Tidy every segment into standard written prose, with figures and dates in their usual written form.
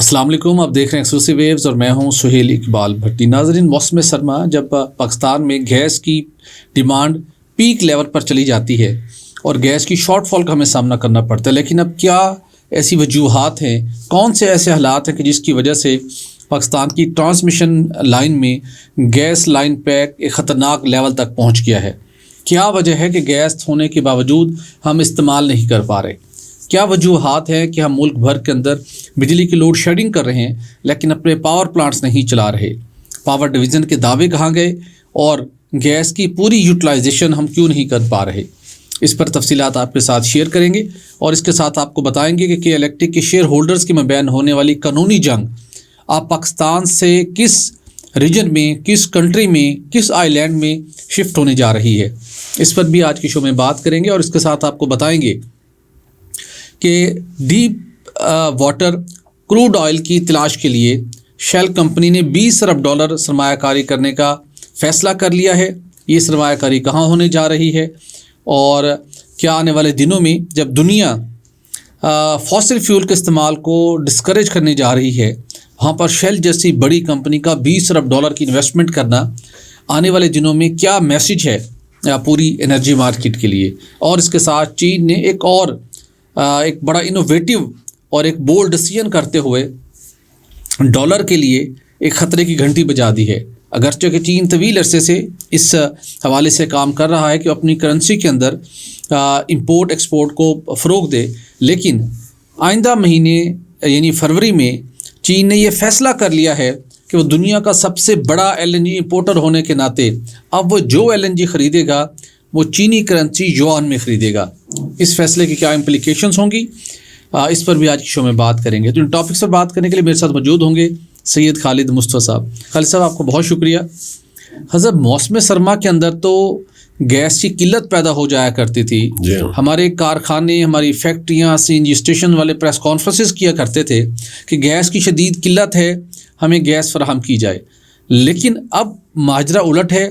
السلام علیکم، آپ دیکھ رہے ہیں ایکسکلوسیو ویوز اور میں ہوں سہیل اقبال بھٹی۔ ناظرین، موسم سرما جب پاکستان میں گیس کی ڈیمانڈ پیک لیول پر چلی جاتی ہے اور گیس کی شارٹ فال کا ہمیں سامنا کرنا پڑتا ہے، لیکن اب کیا ایسی وجوہات ہیں، کون سے ایسے حالات ہیں کہ جس کی وجہ سے پاکستان کی ٹرانسمیشن لائن میں گیس لائن پیک ایک خطرناک لیول تک پہنچ گیا ہے؟ کیا وجہ ہے کہ گیس ہونے کے باوجود ہم استعمال نہیں کر پا رہے؟ کیا وجوہات ہیں کہ ہم ملک بھر کے اندر بجلی کی لوڈ شیڈنگ کر رہے ہیں لیکن اپنے پاور پلانٹس نہیں چلا رہے؟ پاور ڈویژن کے دعوے کہاں گئے اور گیس کی پوری یوٹیلائزیشن ہم کیوں نہیں کر پا رہے؟ اس پر تفصیلات آپ کے ساتھ شیئر کریں گے اور اس کے ساتھ آپ کو بتائیں گے کہ الیکٹرک کے شیئر ہولڈرز کے مابین ہونے والی قانونی جنگ آپ پاکستان سے کس ریجن میں، کس کنٹری میں، کس آئی لینڈ میں شفٹ ہونے جا رہی ہے، اس پر بھی آج کے شو میں بات کریں گے اور اس کے ساتھ آپ کو بتائیں گے کہ ڈیپ واٹر کروڈ آئل کی تلاش کے لیے شیل کمپنی نے $20 ارب سرمایہ کاری کرنے کا فیصلہ کر لیا ہے۔ یہ سرمایہ کاری کہاں ہونے جا رہی ہے اور کیا آنے والے دنوں میں جب دنیا فاسل فیول کے استعمال کو ڈسکریج کرنے جا رہی ہے، وہاں پر شیل جیسی بڑی کمپنی کا $20 ارب کی انویسٹمنٹ کرنا آنے والے دنوں میں کیا میسج ہے پوری انرجی مارکیٹ کے لیے؟ اور اس کے ساتھ چین نے ایک بڑا انوویٹو اور ایک بولڈ ڈیسیژن کرتے ہوئے ڈالر کے لیے ایک خطرے کی گھنٹی بجا دی ہے۔ اگرچہ کہ چین طویل عرصے سے اس حوالے سے کام کر رہا ہے کہ اپنی کرنسی کے اندر امپورٹ ایکسپورٹ کو فروغ دے، لیکن آئندہ مہینے یعنی فروری میں چین نے یہ فیصلہ کر لیا ہے کہ وہ دنیا کا سب سے بڑا LNG امپورٹر ہونے کے ناطے اب وہ جو LNG خریدے گا وہ چینی کرنسی یوان میں خریدے گا۔ اس فیصلے کی کیا امپلیکیشنز ہوں گی، اس پر بھی آج کے شو میں بات کریں گے۔ تو ان ٹاپکس پر بات کرنے کے لیے میرے ساتھ موجود ہوں گے سید خالد مصطفیٰ صاحب۔ خالد صاحب، آپ کو بہت شکریہ۔ حضرت، موسم سرما کے اندر تو گیس کی قلت پیدا ہو جایا کرتی تھی، ہمارے کارخانے، ہماری فیکٹریاں، CNG اسٹیشن والے پریس کانفرنسز کیا کرتے تھے کہ گیس کی شدید قلت ہے، ہمیں گیس فراہم کی جائے۔ لیکن اب ماجرا الٹ ہے۔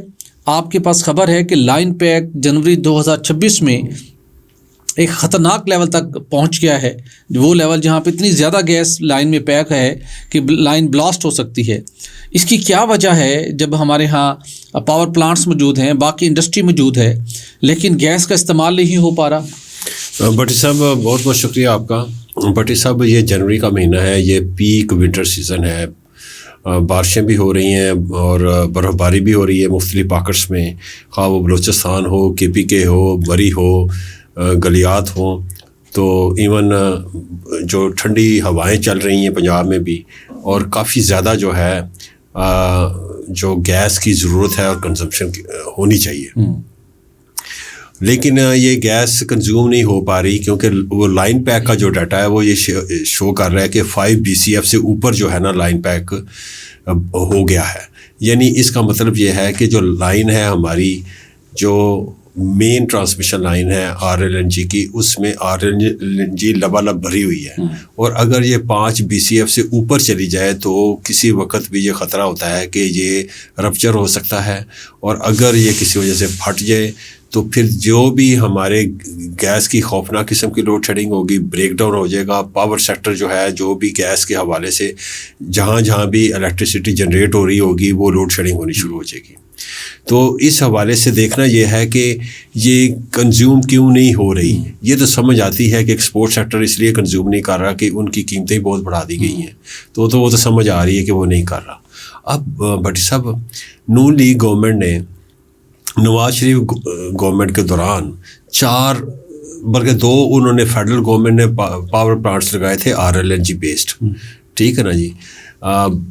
آپ کے پاس خبر ہے کہ لائن پیک جنوری 2026 میں ایک خطرناک لیول تک پہنچ گیا ہے، وہ لیول جہاں پہ اتنی زیادہ گیس لائن میں پیک ہے کہ لائن بلاسٹ ہو سکتی ہے۔ اس کی کیا وجہ ہے جب ہمارے ہاں پاور پلانٹس موجود ہیں، باقی انڈسٹری موجود ہے، لیکن گیس کا استعمال نہیں ہو پا رہا؟ بٹی صاحب، بہت بہت شکریہ آپ کا۔ بٹی صاحب، یہ جنوری کا مہینہ ہے، یہ پیک ونٹر سیزن ہے، بارشیں بھی ہو رہی ہیں اور برف باری بھی ہو رہی ہے مختلف پاکٹس میں، خواہ وہ بلوچستان ہو، KPK ہو، بری ہو، گلیات ہوں، تو ایون جو ٹھنڈی ہوائیں چل رہی ہیں پنجاب میں بھی، اور کافی زیادہ جو ہے جو گیس کی ضرورت ہے اور کنزمپشن ہونی چاہیے، لیکن یہ گیس کنزیوم نہیں ہو پا رہی کیونکہ وہ لائن پیک کا جو ڈیٹا ہے وہ یہ شو کر رہا ہے کہ 5 BCF سے اوپر جو ہے نا لائن پیک ہو گیا ہے۔ یعنی اس کا مطلب یہ ہے کہ جو لائن ہے ہماری، جو مین ٹرانسمیشن لائن ہے RLNG کی، اس میں RLNG لبالب بھری ہوئی ہے، اور اگر یہ 5 BCF سے اوپر چلی جائے تو کسی وقت بھی یہ خطرہ ہوتا ہے کہ یہ رپچر ہو سکتا ہے، اور اگر یہ کسی وجہ سے پھٹ جائے تو پھر جو بھی ہمارے گیس کی خوفناک قسم کی لوڈ شیڈنگ ہوگی، بریک ڈاؤن ہو جائے گا۔ پاور سیکٹر جو ہے، جو بھی گیس کے حوالے سے جہاں جہاں بھی الیکٹریسٹی جنریٹ ہو رہی ہوگی وہ لوڈ شیڈنگ ہونی شروع ہو جائے گی۔ تو اس حوالے سے دیکھنا یہ ہے کہ یہ کنزیوم کیوں نہیں ہو رہی۔ یہ تو سمجھ آتی ہے کہ ایکسپورٹ سیکٹر اس لیے کنزیوم نہیں کر رہا کہ ان کی قیمتیں بہت بڑھا دی گئی ہیں، تو وہ تو سمجھ آ رہی ہے کہ وہ نہیں کر رہا۔ اب بھٹی صاحب، نون لیگ گورنمنٹ نے نواز شریف گورنمنٹ کے دوران 4 بلکہ 2 انہوں نے فیڈرل گورنمنٹ نے پاور پلانٹس لگائے تھے RLNG بیسڈ، ٹھیک ہے نا جی۔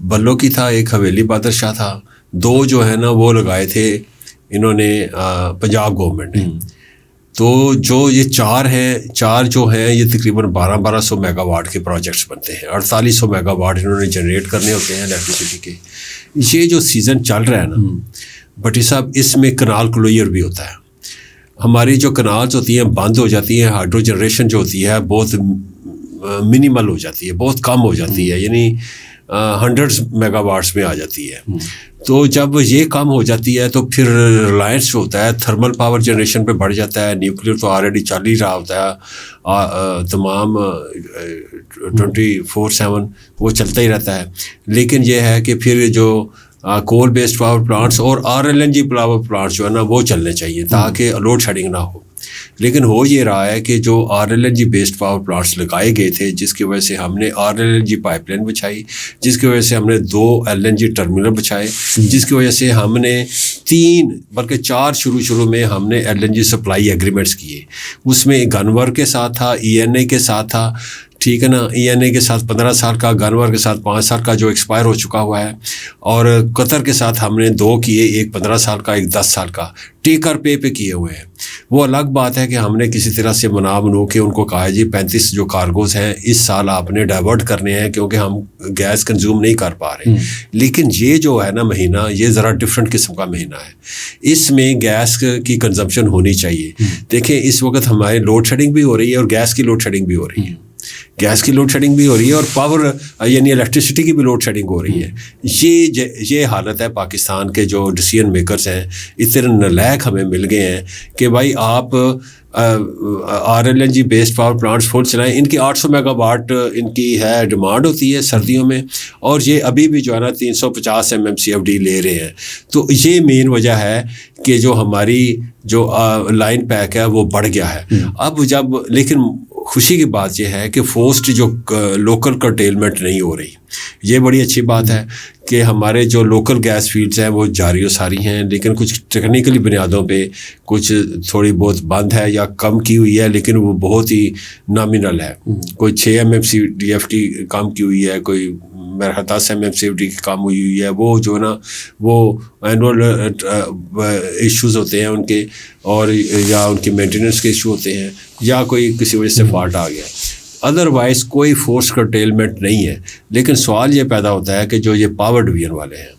بلو کی تھا، ایک حویلی بہادر شاہ تھا، 2 جو ہے نا وہ لگائے تھے انہوں نے پنجاب گورنمنٹ نے۔ تو جو یہ 4 جو ہیں یہ تقریباً 1200 میگا واٹ کے پروجیکٹس بنتے ہیں، 4800 میگا واٹ انہوں نے جنریٹ کرنے ہوتے ہیں الیکٹریسٹی کے۔ یہ جو سیزن چل رہا ہے نا بٹی صاحب، اس میں کنال کلوئر بھی ہوتا ہے۔ ہماری جو کنالز ہوتی ہیں بند ہو جاتی ہیں، ہائیڈرو جنریشن جو ہوتی ہے بہت منیمل ہو جاتی ہے، بہت کم ہو جاتی ہے، یعنی ہنڈریڈ میگا واٹس میں آ جاتی ہے. تو جب یہ کم ہو جاتی ہے تو پھر ریلائنس جو ہوتا ہے تھرمل پاور جنریشن پہ بڑھ جاتا ہے. نیوکلیر تو آلریڈی چل ہی رہا ہوتا ہے, تمام 24/7 وہ چلتا ہی رہتا ہے. لیکن یہ ہے کہ پھر جو کول بیسڈ پاور پلانٹس اور RLNG پاور پلانٹس جو ہے نا وہ چلنے چاہیے تاکہ لوڈ شیڈنگ نہ ہو. لیکن ہو یہ رہا ہے کہ جو RLNG بیسڈ پاور پلانٹس لگائے گئے تھے, جس کی وجہ سے ہم نے RLNG پائپ لائن بچھائی, جس کی وجہ سے ہم نے 2 LNG ٹرمینل بچھائے, جس کی وجہ سے ہم نے 3 بلکہ 4 شروع میں ہم نے LNG سپلائی ایگریمنٹس کیے. اس میں گنور کے ساتھ تھا, ENA کے ساتھ تھا, ٹھیک ہے نا, ENA کے ساتھ 15 سال کا, گنور کے ساتھ 5 سال کا جو ایکسپائر ہو چکا ہوا ہے, اور قطر کے ساتھ ہم نے 2 کیے, ایک 15 سال کا ایک 10 سال کا ٹیک اور پے کیے ہوئے ہیں. وہ الگ بات ہے کہ ہم نے کسی طرح سے منو کے ان کو کہا جی 35 جو کارگوز ہیں اس سال آپ نے ڈائیورٹ کرنے ہیں کیونکہ ہم گیس کنزیوم نہیں کر پا رہے. لیکن یہ جو ہے نا مہینہ, یہ ذرا ڈفرینٹ قسم کا مہینہ ہے. اس میں گیس کی کنزمپشن ہونی چاہیے. دیکھیں اس وقت ہمارے لوڈ شیڈنگ بھی ہو رہی ہے اور گیس کی لوڈ شیڈنگ بھی ہو رہی ہے. گیس کی لوڈ شیڈنگ بھی ہو رہی ہے اور پاور یعنی الیکٹریسٹی کی بھی لوڈ شیڈنگ ہو رہی ہے. یہ حالت ہے پاکستان کے جو ڈیسیژن میکرز ہیں اتنے نالائق ہمیں مل گئے ہیں کہ بھائی آپ RLNG بیسڈ پاور پلانٹس فل چلائیں. ان کی 800 میگا واٹ ان کی ہے ڈیمانڈ ہوتی ہے سردیوں میں, اور یہ ابھی بھی جو ہے نا 350 MMCFD لے رہے ہیں. تو یہ مین وجہ ہے کہ جو ہماری جو لائن پیک ہے وہ بڑھ گیا ہے. اب جب لیکن خوشی کی بات یہ ہے کہ فورسڈ جو لوکل کرٹیلمنٹ نہیں ہو رہی, یہ بڑی اچھی بات ہے کہ ہمارے جو لوکل گیس فیلڈز ہیں وہ جاری و ساری ہیں, لیکن کچھ ٹیکنیکلی بنیادوں پہ کچھ تھوڑی بہت بند ہے یا کم کی ہوئی ہے, لیکن وہ بہت ہی نامینل ہے. کوئی 6 MMCFD کم کی ہوئی ہے, کوئی میرا 10 MMCFD کی کام ہوئی ہے. وہ جو نا وہ اینول ایشوز ہوتے ہیں ان کے, اور یا ان کی مینٹیننس کے ایشو ہوتے ہیں, یا کوئی کسی وجہ سے فالٹ آ گیا. ادروائز کوئی فورس کرٹیلمنٹ نہیں ہے. لیکن سوال یہ پیدا ہوتا ہے کہ جو یہ پاور ڈویژن والے ہیں,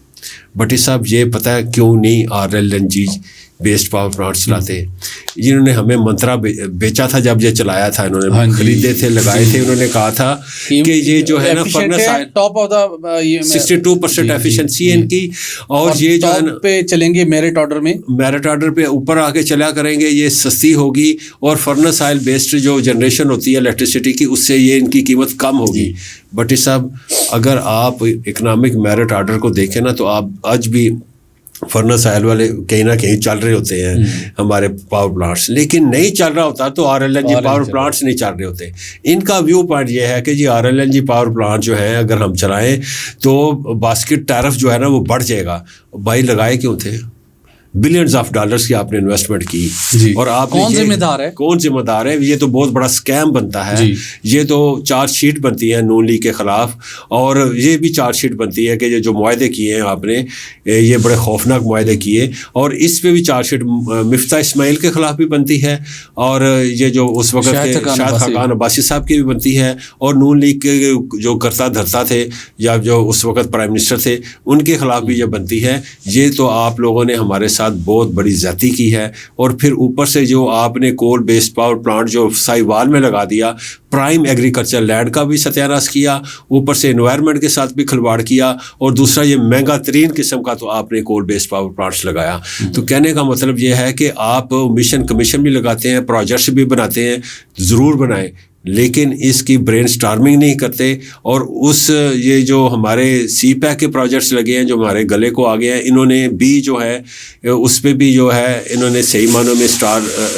بٹی صاحب یہ پتہ ہے کیوں نہیں RLNG بیسڈ پاور پلانٹ چلاتے؟ جنہوں نے ہمیں منترا بیچا تھا, جب یہ چلایا تھا انہوں نے خریدے تھے, لگائے تھے, انہوں نے کہا تھا کہ یہ جو ہے نا furnace oil top of the 62% efficiency ہے ان کی, اور یہ جو ہے نا پہ چلیں گے میرٹ آرڈر پہ اوپر آ کے چلا کریں گے, یہ سستی ہوگی, اور فرنس آئل بیسڈ جو جنریشن ہوتی ہے الیکٹریسٹی کی اس سے یہ ان کی قیمت کم ہوگی. بٹ صاحب اگر آپ اکنامک میرٹ آرڈر کو دیکھیں نا تو آپ آج بھی فرنس آئل والے کہیں نہ کہیں چل رہے ہوتے ہیں ہمارے پاور پلانٹس, لیکن نہیں چل رہا ہوتا تو RLNG پاور پلانٹس نہیں چل رہے ہوتے. ان کا ویو پوائنٹ یہ ہے کہ جی RLNG پاور پلانٹ جو ہیں اگر ہم چلائیں تو باسکٹ ٹیرف جو ہے نا وہ بڑھ جائے گا. بھائی لگائے کیوں تھے؟ بلینز آف ڈالرز کی آپ نے انویسٹمنٹ کی, اور آپ کون ذمہ دار ہے؟ یہ تو بہت بڑا اسکیم بنتا ہے. یہ تو چارج شیٹ بنتی ہے نون لیگ کے خلاف, اور یہ بھی چارج شیٹ بنتی ہے کہ یہ جو معاہدے کیے ہیں آپ نے, یہ بڑے خوفناک معاہدے کیے, اور اس پہ بھی چارج شیٹ مفتاح اسماعیل کے خلاف بھی بنتی ہے, اور یہ جو اس وقت شاہد خاقان عباسی صاحب کی بھی بنتی ہے, اور نون لیگ کے جو کرتا دھرتا تھے یا جو اس وقت پرائم منسٹر تھے ان کے خلاف بھی یہ بنتی ہے. یہ تو آپ لوگوں نے ہمارے ساتھ بہت بڑی زیادتی کی ہے. اور پھر اوپر سے جو آپ نے کول بیسڈ پاور پلانٹ جو سائیوال میں لگا دیا, پرائم ایگریکلچر لینڈ کا بھی ستیہ ناش کیا, اوپر سے انوائرمنٹ کے ساتھ بھی کھلواڑ کیا, اور دوسرا یہ مہنگا ترین قسم کا تو آپ نے کول بیسڈ پاور پلانٹس لگایا. تو کہنے کا مطلب یہ ہے کہ آپ مشن کمیشن بھی لگاتے ہیں, پروجیکٹس بھی بناتے ہیں, ضرور بنائیں, لیکن اس کی برین سٹارمنگ نہیں کرتے. اور یہ جو ہمارے سی پیک کے پروجیکٹس لگے ہیں جو ہمارے گلے کو آگے ہیں, انہوں نے بھی جو ہے اس پہ بھی جو ہے انہوں نے صحیح معنوں میں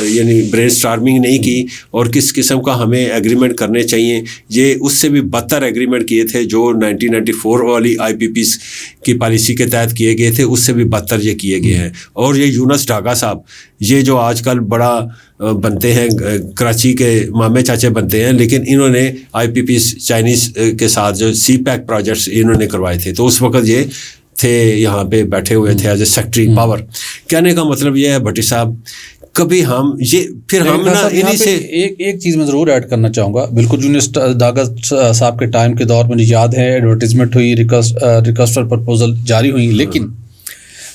یعنی برین سٹارمنگ نہیں کی, اور کس قسم کا ہمیں ایگریمنٹ کرنے چاہیے. یہ اس سے بھی بدتر ایگریمنٹ کیے تھے جو 1994 والی IPPs کی پالیسی کے تحت کیے گئے تھے, اس سے بھی بدتر یہ کیے گئے ہیں. اور یہ یونس ڈھاگا صاحب یہ جو آج کل بڑا بنتے ہیں, کراچی کے مامے چاچے بنتے ہیں, لیکن انہوں نے IPPs چائنیز کے ساتھ جو سی پیک پروجیکٹس انہوں نے کروائے تھے, تو اس وقت یہ تھے یہاں پہ بیٹھے ہوئے تھے ایز اے سیکٹری پاور. کہنے کا مطلب یہ ہے بھٹی صاحب کبھی ہم یہ پھر ہم نا انہیں سے ایک چیز میں ضرور ایڈ کرنا چاہوں گا. بالکل یونس ڈھاگا صاحب کے ٹائم کے دور میں یاد ہے ایڈورٹیزمنٹ ہوئی, ریکویسٹ فار پرپوزل جاری ہوئی, لیکن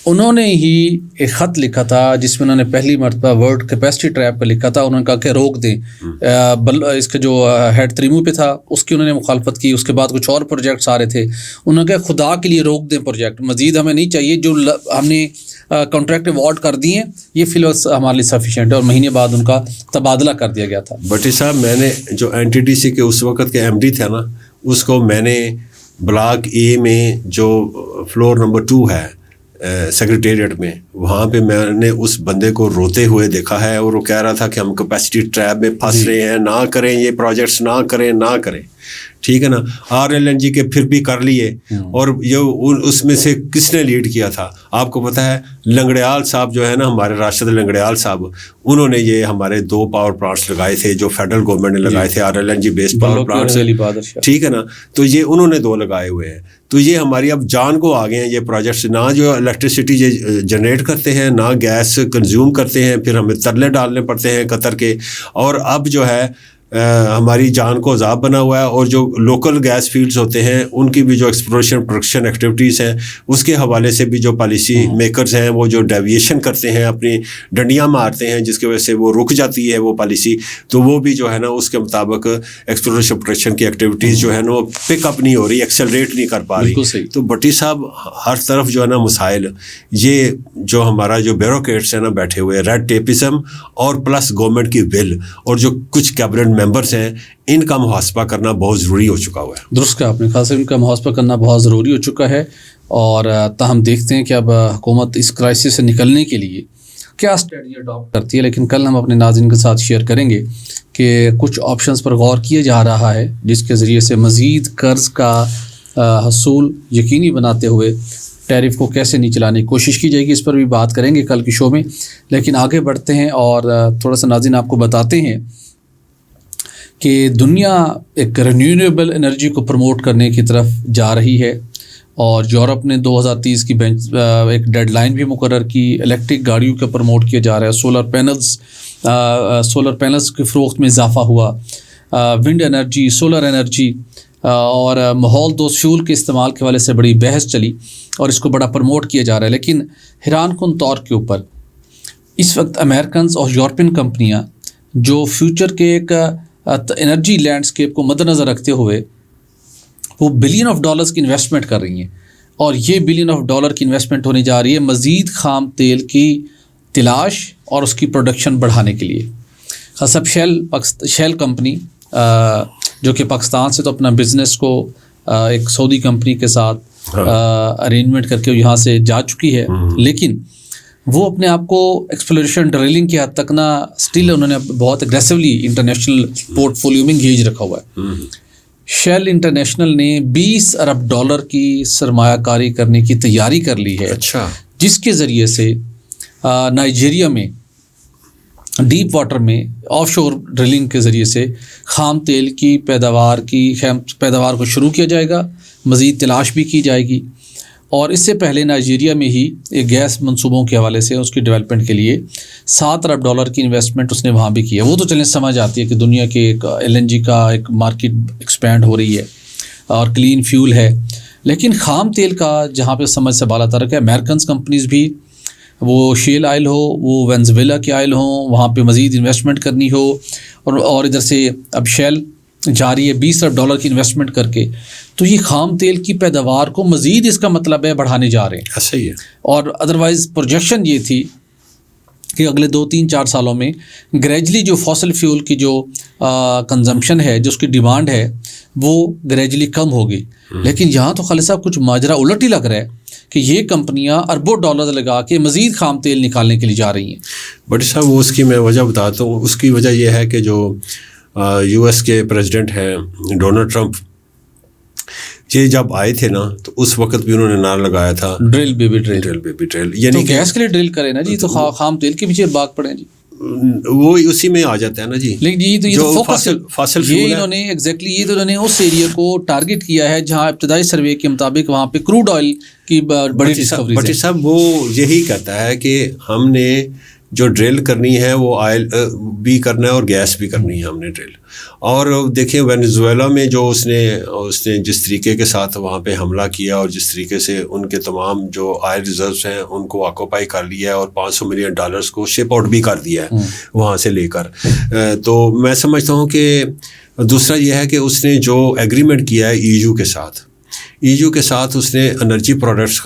انہوں نے ہی ایک خط لکھا تھا جس میں انہوں نے پہلی مرتبہ ورلڈ کیپیسٹی ٹریپ کا لکھا تھا. انہوں نے کہا کہ روک دیں. اس کا جو ہیڈ تریمو پہ تھا اس کی انہوں نے مخالفت کی. اس کے بعد کچھ اور پروجیکٹس آ رہے تھے. انہوں نے کہا خدا کے لیے روک دیں پروجیکٹ, مزید ہمیں نہیں چاہیے. جو ہم نے کانٹریکٹ اوارڈ کر دیے ہیں یہ فی الوقت ہمارے لیے سفیشینٹ ہے. اور مہینے بعد ان کا تبادلہ کر دیا گیا تھا. بٹی صاحب, میں نے جو این ٹی ڈی سی کے اس وقت کے ایم ڈی تھا نا, اس کو میں نے بلاک اے میں جو فلور نمبر 2 ہے سیکریٹریٹ میں, وہاں پہ میں نے اس بندے کو روتے ہوئے دیکھا ہے. اور وہ کہہ رہا تھا کہ ہم کیپیسٹی ٹریپ میں پھنس رہے ہیں, نہ کریں یہ پروجیکٹس, نہ کریں. ٹھیک ہے نا. RLNG کے پھر بھی کر لیے. اور یہ اس میں سے کس نے لیڈ کیا تھا آپ کو پتہ ہے؟ لنگڑیال صاحب جو ہے نا, ہمارے راشد لنگڑیال صاحب, انہوں نے یہ ہمارے 2 پاور پلانٹس لگائے تھے جو فیڈرل گورنمنٹ نے لگائے تھے, RLNG بیس پاور پلانٹس. ٹھیک ہے نا. تو یہ انہوں نے 2 لگائے ہوئے ہیں. تو یہ ہماری اب جان کو آ گئے ہیں یہ پروجیکٹس. نہ جو الیکٹریسٹی جنریٹ کرتے ہیں, نہ گیس کنزیوم کرتے ہیں, پھر ہمیں ترلے ڈالنے پڑتے ہیں قطر کے. اور اب جو ہے ہماری جان کو عذاب بنا ہوا ہے. اور جو لوکل گیس فیلڈز ہوتے ہیں ان کی بھی جو ایکسپلوریشن پروڈکشن ایکٹیویٹیز ہیں اس کے حوالے سے بھی جو پالیسی میکرز ہیں وہ جو ڈیویشن کرتے ہیں, اپنی ڈنڈیاں مارتے ہیں, جس کی وجہ سے وہ رک جاتی ہے وہ پالیسی. تو وہ بھی جو ہے نا اس کے مطابق ایکسپلوریشن پروڈکشن کی ایکٹیویٹیز جو ہے نا وہ پک اپ نہیں ہو رہی, ایکسلریٹ نہیں کر پا رہی. تو بٹی صاحب ہر طرف جو ہے نا مسائل, یہ جو ہمارا جو بیوروکریٹس ہیں نا بیٹھے ہوئے, ریڈ ٹیپزم اور پلس گورنمنٹ کی ول, اور جو کچھ کیبنٹ ممبرس ہیں ان کا محاسبہ کرنا بہت ضروری ہو چکا ہوا ہے. درست کہا آپ نے, خاص ان کا محاسبہ کرنا بہت ضروری ہو چکا ہے. اور تاہم دیکھتے ہیں کہ اب حکومت اس کرائسس سے نکلنے کے لیے کیا اسٹریٹجی اڈاپٹ کرتی ہے. لیکن کل ہم اپنے ناظرین کے ساتھ شیئر کریں گے کہ کچھ آپشنز پر غور کیا جا رہا ہے جس کے ذریعے سے مزید قرض کا حصول یقینی بناتے ہوئے ٹیرف کو کیسے نیچے لانے کی کوشش کی جائے گی. اس پر بھی بات کریں گے کل کی شو میں. لیکن آگے بڑھتے ہیں اور تھوڑا سا ناظرین آپ کو بتاتے ہیں کہ دنیا ایک رینیویبل انرجی کو پروموٹ کرنے کی طرف جا رہی ہے. اور یورپ نے 2030 کی ایک ڈیڈ لائن بھی مقرر کی. الیکٹرک گاڑیوں کا پروموٹ کیا جا رہا ہے. سولر پینلز کی فروخت میں اضافہ ہوا. ونڈ انرجی, سولر انرجی اور ماحول دوست فیول کے استعمال کے حوالے سے بڑی بحث چلی اور اس کو بڑا پروموٹ کیا جا رہا ہے. لیکن حیران کن طور کے اوپر اس وقت امریکنز اور یورپین کمپنیاں جو فیوچر کے ایک انرجی لینڈسکیپ کو مد نظر رکھتے ہوئے وہ $1 بلین کی انویسٹمنٹ کر رہی ہیں. اور یہ $1 بلین کی انویسٹمنٹ ہونے جا رہی ہے مزید خام تیل کی تلاش اور اس کی پروڈکشن بڑھانے کے لیے. خاص اب شیل کمپنی جو کہ پاکستان سے تو اپنا بزنس کو ایک سعودی کمپنی کے ساتھ ارینجمنٹ کر کے یہاں سے جا چکی ہے, لیکن وہ اپنے آپ کو ایکسپلوریشن ڈرلنگ کی حد تک نہ اسٹل انہوں نے بہت اگریسولی انٹرنیشنل پورٹ فولیو میں انگیج رکھا ہوا ہے. شیل انٹرنیشنل نے $20 ارب کی سرمایہ کاری کرنے کی تیاری کر لی ہے. اچھا. جس کے ذریعے سے نائجیریا میں ڈیپ واٹر میں آف شور ڈرلنگ کے ذریعے سے خام تیل کی پیداوار کو شروع کیا جائے گا, مزید تلاش بھی کی جائے گی. اور اس سے پہلے نائجیریا میں ہی ایک گیس منصوبوں کے حوالے سے اس کی ڈیولپمنٹ کے لیے $7 ارب کی انویسٹمنٹ اس نے وہاں بھی کی ہے. وہ تو چلیں سمجھ آتی ہے کہ دنیا کے ایک LNG کا ایک مارکیٹ ایکسپینڈ ہو رہی ہے اور کلین فیول ہے. لیکن خام تیل کا جہاں پہ سمجھ سے بالا تر ہے, امریکنز کمپنیز بھی, وہ شیل آئل ہو, وہ وینزویلا کے آئل ہوں, وہاں پہ مزید انویسٹمنٹ کرنی ہو. اور ادھر سے اب شیل جا رہی ہے $20 ارب کی انویسٹمنٹ کر کے. تو یہ خام تیل کی پیداوار کو مزید اس کا مطلب ہے بڑھانے جا رہے ہیں. صحیح ہے. اور ادروائز پروجیکشن یہ تھی کہ اگلے 2-3-4 سالوں میں گریجلی جو فاسل فیول کی جو کنزمپشن ہے, جو اس کی ڈیمانڈ ہے, وہ گریجلی کم ہوگی. لیکن یہاں تو خالد صاحب کچھ ماجرا الٹ ہی لگ رہا ہے کہ یہ کمپنیاں اربوں ڈالر لگا کے مزید خام تیل نکالنے کے لیے جا رہی ہیں. بٹ صاحب وہ اس کی میں وجہ بتاتا ہوں. اس کی وجہ یہ ہے کہ جو US کے پریزیڈنٹ ہیں ڈونلڈ ٹرمپ, یہ جب آئے تھے نا تو اس وقت بھی انہوں نے نعرہ لگایا تھا ڈرل بیبی ڈرل. یعنی گیس کے لیے ڈرل کریں نا جی, تو خام تیل کے پیچھے باغ پڑیں جی, وہ اسی میں آ جاتا ہے نا جی. لیکن یہ تو فاسل فیول انہوں نے ایگزیکٹلی یہ تو انہوں نے اس ایریا کو ٹارگٹ کیا ہے جہاں ابتدائی سروے کے مطابق وہاں پہ کروڈ آئل کی بڑی ڈسکوری ہے. بٹ صاحب وہ یہی کہتا ہے کہ ہم نے جو ڈرل کرنی ہے وہ آئل بھی کرنا ہے اور گیس بھی کرنی ہے ہم نے ڈرل. اور دیکھیں وینزویلا میں جو اس نے جس طریقے کے ساتھ وہاں پہ حملہ کیا اور جس طریقے سے ان کے تمام جو آئل ریزروز ہیں ان کو آکوپائی کر لیا ہے اور $500 ملین کو شپ آؤٹ بھی کر دیا ہے وہاں سے لے کر. تو میں سمجھتا ہوں کہ دوسرا یہ ہے کہ اس نے جو ایگریمنٹ کیا ہے EU کے ساتھ اس نے انرجی پروڈکٹس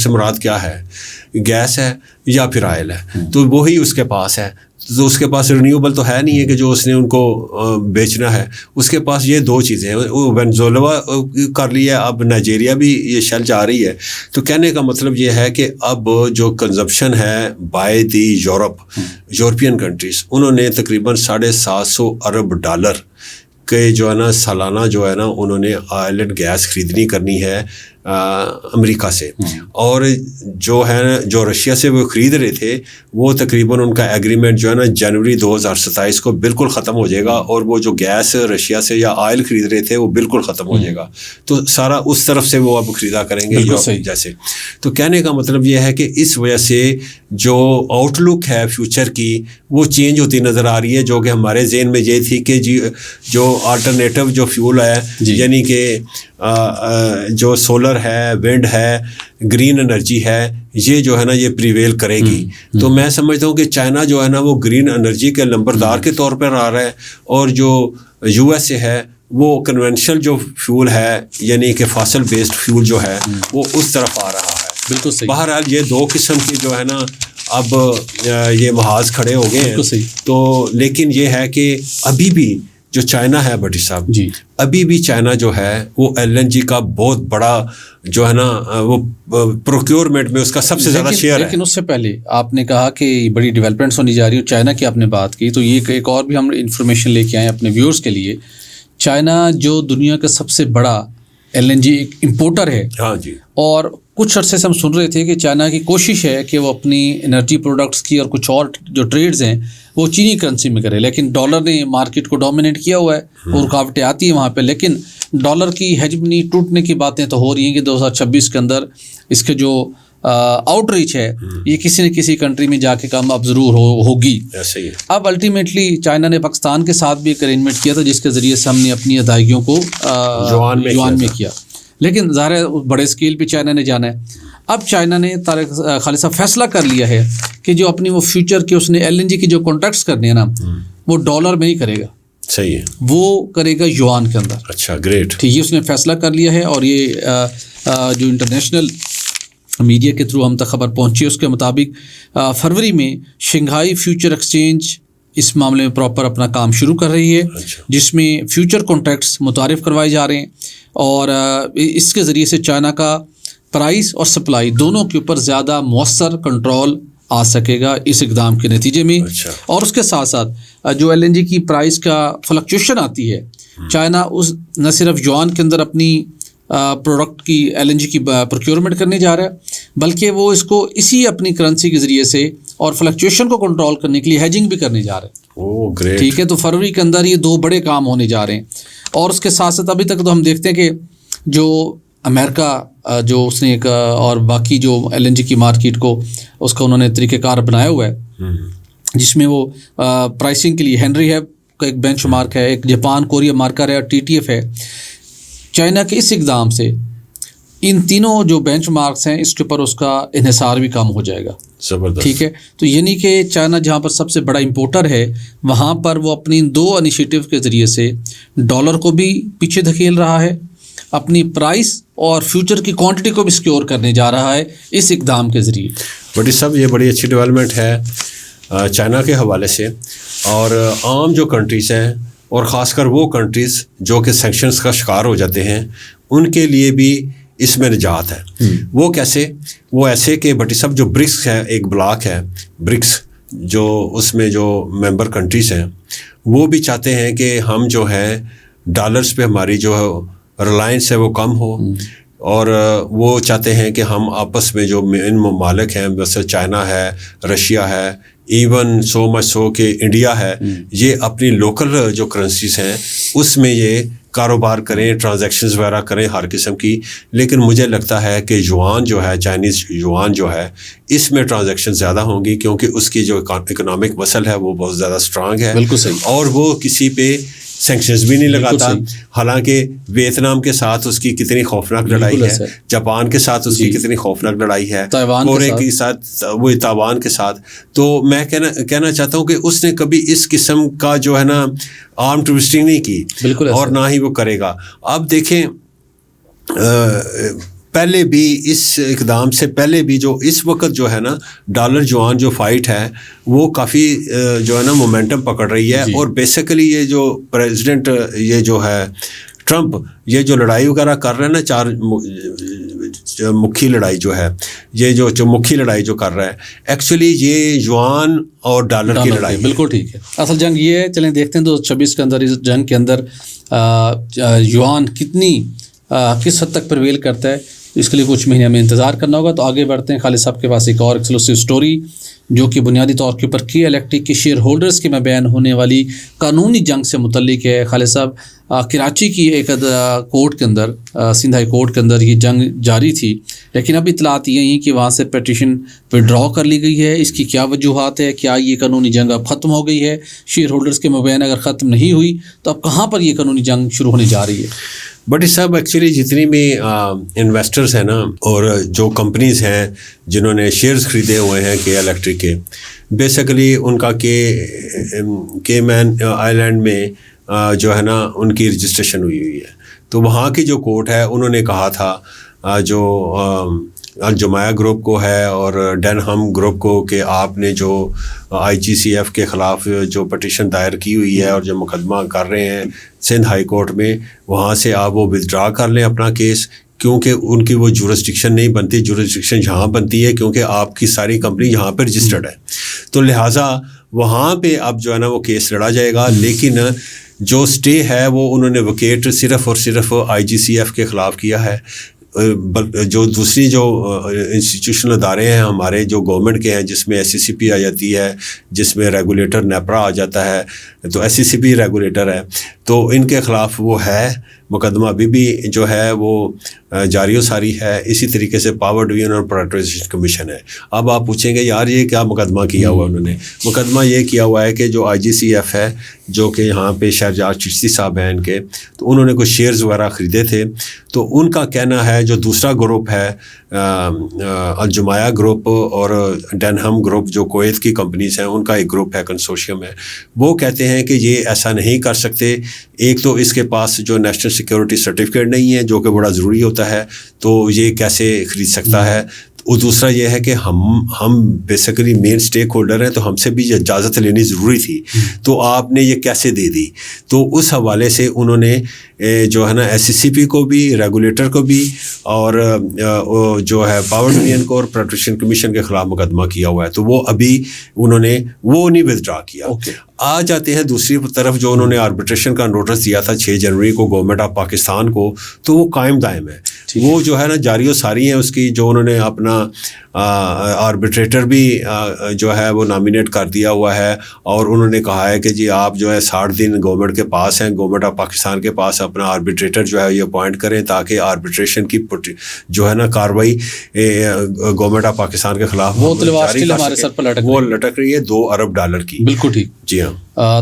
سے مراد کیا ہے, گیس ہے یا پھر آئل ہے, تو وہی اس کے پاس ہے. تو اس کے پاس رینیوبل تو ہے نہیں ہے کہ جو اس نے ان کو بیچنا ہے. اس کے پاس یہ دو چیزیں ہیں, وینزویلا کر لیا, اب نائجیریا بھی یہ شیل جا رہی ہے. تو کہنے کا مطلب یہ ہے کہ اب جو کنزمپشن ہے بائی دی یورپین کنٹریز, انہوں نے تقریباً $750 ارب کہ جو ہے نا سالانہ جو ہے نا انہوں نے آئل اینڈ گیس خریدنی کرنی ہے امریکہ سے. اور جو ہے جو رشیا سے وہ خرید رہے تھے وہ تقریباً ان کا ایگریمنٹ جو ہے نا جنوری 2027 کو بالکل ختم ہو جائے گا, اور وہ جو گیس رشیا سے یا آئل خرید رہے تھے وہ بالکل ختم ہو جائے گا. تو سارا اس طرف سے وہ اب خریدا کریں گے جیسے. تو کہنے کا مطلب یہ ہے کہ اس وجہ سے جو آؤٹ لک ہے فیوچر کی وہ چینج ہوتی نظر آ رہی ہے, جو کہ ہمارے ذہن میں یہ تھی کہ جو آلٹرنیٹو جو فیول ہے یعنی کہ جو سولر ہے, ونڈ ہے, گرین انرجی ہے, یہ جو ہے نا یہ پریویل کرے گی. تو میں سمجھتا ہوں کہ چائنا جو ہے نا وہ گرین انرجی کے نمبردار کے طور پر آ رہا ہے, اور جو USA ہے وہ کنونشنل جو فیول ہے یعنی کہ فاسل بیسڈ فیول جو ہے وہ اس طرف آ رہا ہے. بالکل صحیح. بہرحال یہ دو قسم کی جو ہے نا اب یہ محاذ کھڑے ہو گئے ہیں. تو لیکن یہ ہے کہ ابھی بھی جو چائنا ہے بھٹی صاحب جی, ابھی بھی چائنا جو ہے وہ LNG کا بہت بڑا جو ہے نا وہ پروکیورمنٹ میں اس کا سب سے زیادہ شیئر ہے. لیکن اس سے پہلے آپ نے کہا کہ بڑی ڈیولپمنٹس ہونی جا رہی ہے, چائنا کی آپ نے بات کی, تو یہ ایک اور بھی ہم انفارمیشن لے کے آئے اپنے ویورز کے لیے. چائنا جو دنیا کا سب سے بڑا LNG امپورٹر ہے. ہاں جی. اور کچھ عرصے سے ہم سن رہے تھے کہ چائنا کی کوشش ہے کہ وہ اپنی انرجی پروڈکٹس کی اور کچھ اور جو ٹریڈز ہیں وہ چینی کرنسی میں کرے, لیکن ڈالر نے مارکیٹ کو ڈومینیٹ کیا ہوا ہے اور رکاوٹیں آتی ہیں وہاں پہ. لیکن ڈالر کی ہیجمنی ٹوٹنے کی باتیں تو ہو رہی ہیں کہ 2026 کے اندر اس کے جو آؤٹ ریچ ہے یہ کسی نہ کسی کنٹری میں جا کے کم اب ضرور ہوگی. ایسے ہی اب الٹیمیٹلی چائنا نے پاکستان کے ساتھ بھی ایک ارینجمنٹ کیا تھا جس کے ذریعے سے ہم نے اپنی ادائیگیوں کو یوان میں کیا, لیکن ظاہر ہے بڑے اسکیل پہ چائنا نے جانا ہے. اب چائنا نے طارق خالد صاحب فیصلہ کر لیا ہے کہ جو اپنی وہ فیوچر کے اس نے LNG کی جو کانٹریکٹس کرنے ہیں نا وہ ڈالر میں نہیں کرے گا, صحیح ہے, وہ کرے گا یوان کے اندر. اچھا, گریٹ. ٹھیک, یہ اس نے فیصلہ کر لیا ہے. اور یہ جو انٹرنیشنل میڈیا کے تھرو ہم تک خبر پہنچی اس کے مطابق فروری میں شنگھائی فیوچر ایکسچینج اس معاملے میں پراپر اپنا کام شروع کر رہی ہے, جس میں فیوچر کانٹریکٹس متعارف کروائے جا رہے ہیں, اور اس کے ذریعے سے چائنا کا پرائس اور سپلائی دونوں کے اوپر زیادہ مؤثر کنٹرول آ سکے گا اس اقدام کے نتیجے میں. اور اس کے ساتھ ساتھ جو LNG کی پرائس کا فلکچویشن آتی ہے, چائنا اس نہ صرف یوان کے اندر اپنی پروڈکٹ کی LNG کی پروکیورمنٹ کرنے جا رہا ہے بلکہ وہ اس کو اسی اپنی کرنسی کے ذریعے سے اور فلکچویشن کو کنٹرول کرنے کے لیے ہیجنگ بھی کرنے جا رہے ہیں. ٹھیک ہے, تو فروری کے اندر یہ دو بڑے کام ہونے جا رہے ہیں. اور اس کے ساتھ ساتھ ابھی تک تو ہم دیکھتے ہیں کہ جو امریکہ جو اس نے ایک اور باقی جو LNG کی مارکیٹ کو اس کا انہوں نے طریقہ کار بنایا ہوا ہے جس میں وہ پرائسنگ کے لیے ہینری ہے کا ایک بینچ مارک ہے, ایک جاپان کوریا مارکر ہے, اور TTF ہے. چائنا کے اس اقدام سے ان تینوں جو بینچ مارکس ہیں اس کے اوپر اس کا انحصار بھی کم ہو جائے گا. ٹھیک ہے, تو یعنی کہ چائنا جہاں پر سب سے بڑا امپورٹر ہے وہاں پر وہ اپنی دو انیشیٹو کے ذریعے سے ڈالر کو بھی پیچھے دھکیل رہا ہے, اپنی پرائس اور فیوچر کی کوانٹٹی کو بھی سکیور کرنے جا رہا ہے اس اقدام کے ذریعے. بٹ سب یہ بڑی اچھی ڈیولپمنٹ ہے چائنا کے حوالے سے, اور عام جو کنٹریز ہیں اور خاص کر وہ کنٹریز جو کہ سینکشنز کا شکار ہو جاتے ہیں ان کے لیے بھی اس میں نجات ہے. وہ کیسے؟ وہ ایسے کہ بٹی صاحب جو برکس ہے, ایک بلاک ہے برکس, جو اس میں جو ممبر کنٹریز ہیں وہ بھی چاہتے ہیں کہ ہم جو ہے ڈالرز پہ ہماری جو ریلائنس ہے وہ کم ہو, اور وہ چاہتے ہیں کہ ہم آپس میں جو ان ممالک ہیں جیسے چائنا ہے, رشیا ہے, ایون سو مچ سو کہ انڈیا ہے, یہ اپنی لوکل جو کرنسیز ہیں اس میں یہ کاروبار کریں, ٹرانزیکشنز وغیرہ کریں ہر قسم کی, لیکن مجھے لگتا ہے کہ یوان جو ہے, چائنیز یوان جو ہے, اس میں ٹرانزیکشن زیادہ ہوں گی, کیونکہ اس کی جو اکنامک مسل ہے وہ بہت زیادہ اسٹرانگ ہے. بالکل صحیح. اور وہ کسی پہ سینکشنز بھی نہیں لگاتا. حالانکہ ویتنام کے ساتھ اس کی کتنی خوفناک لڑائی ہے, جاپان کے ساتھ اس کی کٹنی خوفناک لڑائی ہے, کورے کے ساتھ, وہ تائیوان کے ساتھ. تو میں کہنا چاہتا ہوں کہ اس نے کبھی اس قسم کا جو ہے نا آرم ٹویسٹنگ نہیں کی, اور نہ ہی وہ کرے گا. آپ دیکھیں پہلے بھی اس اقدام سے پہلے بھی جو اس وقت جو ہے نا ڈالر یوان جو فائٹ ہے وہ کافی جو ہے نا مومنٹم پکڑ رہی ہے. اور بیسیکلی یہ جو پریزیڈنٹ یہ جو ہے ٹرمپ یہ جو لڑائی وغیرہ کر رہے ہیں نا, چار مکھی لڑائی جو ہے, یہ جو مکھی لڑائی جو کر رہا ہے, ایکچولی یہ یوان اور ڈالر کی لڑائی. بالکل ٹھیک ہے. اصل جنگ یہ ہے, چلیں دیکھتے ہیں 2026 کے اندر اس جنگ کے اندر یوان کس حد تک پرویل کرتا ہے. اس کے لیے کچھ مہینے ہمیں انتظار کرنا ہوگا. تو آگے بڑھتے ہیں. خالد صاحب کے پاس ایک اور ایکسکلوسیو اسٹوری جو کہ بنیادی طور کے اوپر کی الیکٹرک کے شیئر ہولڈرز کے مابین ہونے والی قانونی جنگ سے متعلق ہے. خالد صاحب, کراچی کی ایک کورٹ کے اندر, سندھ ہائی کورٹ کے اندر یہ جنگ جاری تھی, لیکن اب اطلاعات یہ ہیں کہ وہاں سے پیٹیشن وڈرا کر لی گئی ہے. اس کی کیا وجوہات ہے؟ کیا یہ قانونی جنگ اب ختم ہو گئی ہے شیئر ہولڈرز کے مابین؟ اگر ختم نہیں ہوئی تو اب کہاں پر یہ قانونی جنگ شروع ہونے جا رہی ہے؟ بٹی صاحب, ایکچولی جتنی بھی انویسٹرز ہیں نا, اور جو کمپنیز ہیں جنہوں نے شیئرز خریدے ہوئے ہیں کے الیکٹرک کے, بیسیکلی ان کا کیمین آئی لینڈ میں جو ہے نا ان کی رجسٹریشن ہوئی ہے. تو وہاں کی جو کورٹ ہے انہوں نے کہا تھا جو الجماعہ گروپ کو ہے اور ڈینہم گروپ کو کہ آپ نے جو IGCF کے خلاف جو پٹیشن دائر کی ہوئی ہے اور جو مقدمہ کر رہے ہیں سندھ ہائی کورٹ میں, وہاں سے آپ وہ ودڈرا کر لیں اپنا کیس, کیونکہ ان کی وہ جورسڈکشن نہیں بنتی. جورسڈکشن یہاں بنتی ہے کیونکہ آپ کی ساری کمپنی یہاں پہ رجسٹرڈ ہے. تو لہٰذا وہاں پہ اب جو ہے نا وہ کیس لڑا جائے گا. لیکن جو اسٹے ہے وہ انہوں نے ویکیٹ صرف اور صرف IGCF کے خلاف کیا ہے. جو دوسری جو انسٹیٹیوشنل ادارے ہیں ہمارے جو گورنمنٹ کے ہیں, جس میں SCCP آ جاتی ہے, جس میں ریگولیٹر نیپرا آ جاتا ہے, تو SCCP ریگولیٹر ہے, تو ان کے خلاف وہ ہے مقدمہ ابھی بھی جو ہے وہ جاری و ساری ہے. اسی طریقے سے پاور ڈویژن اور پرائیویٹائزیشن کمیشن ہے. اب آپ پوچھیں گے یار یہ کیا مقدمہ کیا ہوا انہوں نے؟ مقدمہ یہ کیا ہوا ہے کہ جو IGCF ہے جو کہ یہاں پہ شہرجاز چشتی صاحب ہیں ان کے, تو انہوں نے کچھ شیئرز وغیرہ خریدے تھے. تو ان کا کہنا ہے جو دوسرا گروپ ہے الجماعہ گروپ اور ڈینہم گروپ جو کویت کی کمپنیز ہیں, ان کا ایک گروپ ہے, کنسورشیم ہے, وہ کہتے ہیں کہ یہ ایسا نہیں کر سکتے. ایک تو اس کے پاس جو نیشنل سیکورٹی سرٹیفکیٹ نہیں ہے جو کہ بڑا ضروری ہوتا ہے, تو یہ کیسے خرید سکتا ہے. اور دوسرا یہ ہے کہ ہم بیسیکلی مین اسٹیک ہولڈر ہیں, تو ہم سے بھی یہ اجازت لینی ضروری تھی, تو آپ نے یہ کیسے دے دی. تو اس حوالے سے انہوں نے جو ہے نا SCCP کو بھی, ریگولیٹر کو بھی, اور جو ہے پاور ڈویژن کو اور پرائیویٹائزیشن کمیشن کے خلاف مقدمہ کیا ہوا ہے. تو وہ ابھی انہوں نے وہ نہیں ودڈرا کیا. آ جاتے ہیں دوسری طرف, جو انہوں نے آربیٹریشن کا نوٹس دیا تھا 6 جنوری کو گورنمنٹ آف پاکستان کو, تو وہ قائم دائم ہے. وہ جو ہے نا جاری و ساری ہیں اس کی. جو انہوں نے اپنا آربیٹریٹر بھی جو ہے وہ نامینیٹ کر دیا ہوا ہے, اور انہوں نے کہا ہے کہ جی آپ جو ہے 60 دن گورنمنٹ کے پاس ہیں, گورنمنٹ آف پاکستان کے پاس اپنا آربیٹریٹر جو ہے یہ اپوائنٹ کریں, تاکہ آربیٹریشن کی جو ہے نا کاروائی گورنمنٹ آف پاکستان کے خلاف وہ ہمارے سر پر وہ لٹک رہی ہے $2 ارب کی. بالکل ٹھیک. جی ہاں.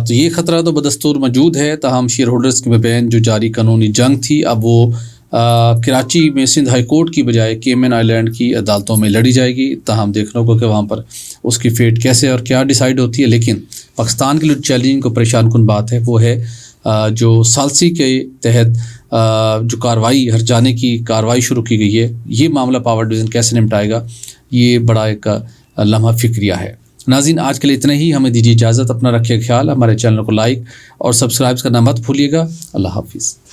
تو یہ خطرہ تو بدستور موجود ہے. تاہم شیئر ہولڈرز کے مابین جو جاری قانونی جنگ تھی, اب وہ کراچی میں سندھ ہائی کورٹ کی بجائے کیمین آئی لینڈ کی عدالتوں میں لڑی جائے گی. تاہم دیکھنا ہوگا کہ وہاں پر اس کی فیٹ کیسے اور کیا ڈیسائیڈ ہوتی ہے. لیکن پاکستان کے لیے چیلنجنگ کو پریشان کن بات ہے وہ ہے جو ثالثی کے تحت جو کارروائی ہرجانے کی کارروائی شروع کی گئی ہے, یہ معاملہ پاور ڈویژن کیسے نمٹائے گا, یہ بڑا ایک لمحہ فکریہ ہے. ناظرین, آج کے لیے اتنا ہی. ہمیں دیجیے اجازت. اپنا رکھیے خیال. ہمارے چینل کو لائک اور سبسکرائب کرنا مت بھولیے گا. اللہ حافظ.